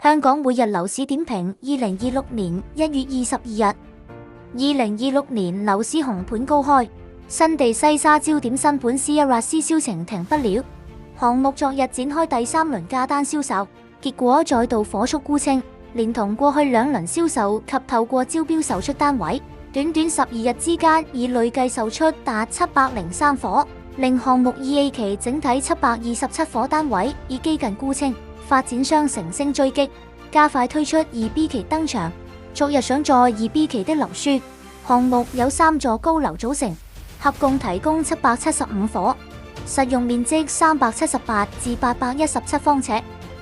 香港每日樓市點評2026年1月22日2026年樓市紅盤高開，新地西沙焦點新盤 CERA 銷情停不了。項目昨日展開第3輪價單銷售，結果再度火速沽清，連同過去2輪銷售及透過招標售出單位，短短12日之間已累計售出達703伙，令項目 2A 期整體727伙單位已幾近沽清。發展商乘勝追擊，加快推出 2B 期登場。昨日上載 2B 期的樓書，項目有3座高樓組成，合共提供775伙，實用面積378至817方尺，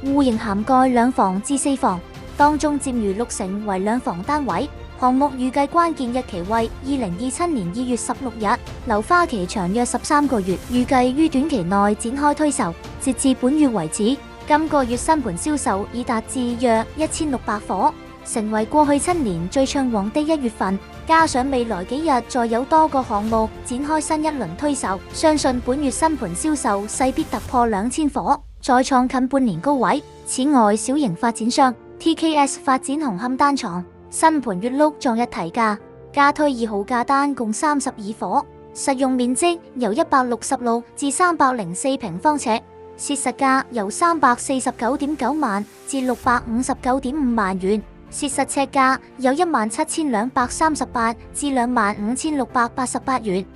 戶型涵蓋2房至4房，當中佔逾60%為2房單位。項目預計關鍵日期為2027年2月16日，樓花期長約13個月，預計於短期內展開推售。截至本月為止，今個月新盤銷售已達至約1600伙，成為過去7年最暢旺的1月份。加上未來幾日再有多個項目展開新一輪推售，相信本月新盤銷售勢必突破2000伙，再創近半年高位。此外，小型發展商 TKS 發展紅磡單廠新盤月碌昨日提價，加推2號價單共32伙，實用面積由166至304平方尺，切實價由349.9萬至659.5萬元，切實尺價由17238至25688元。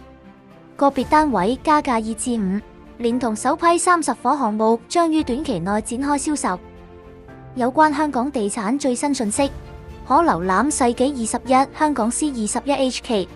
個別單位加價2至5，連同首批30伙項目將於短期內展開銷售。有關香港地產最新訊息，可瀏覽世紀21香港C21HK。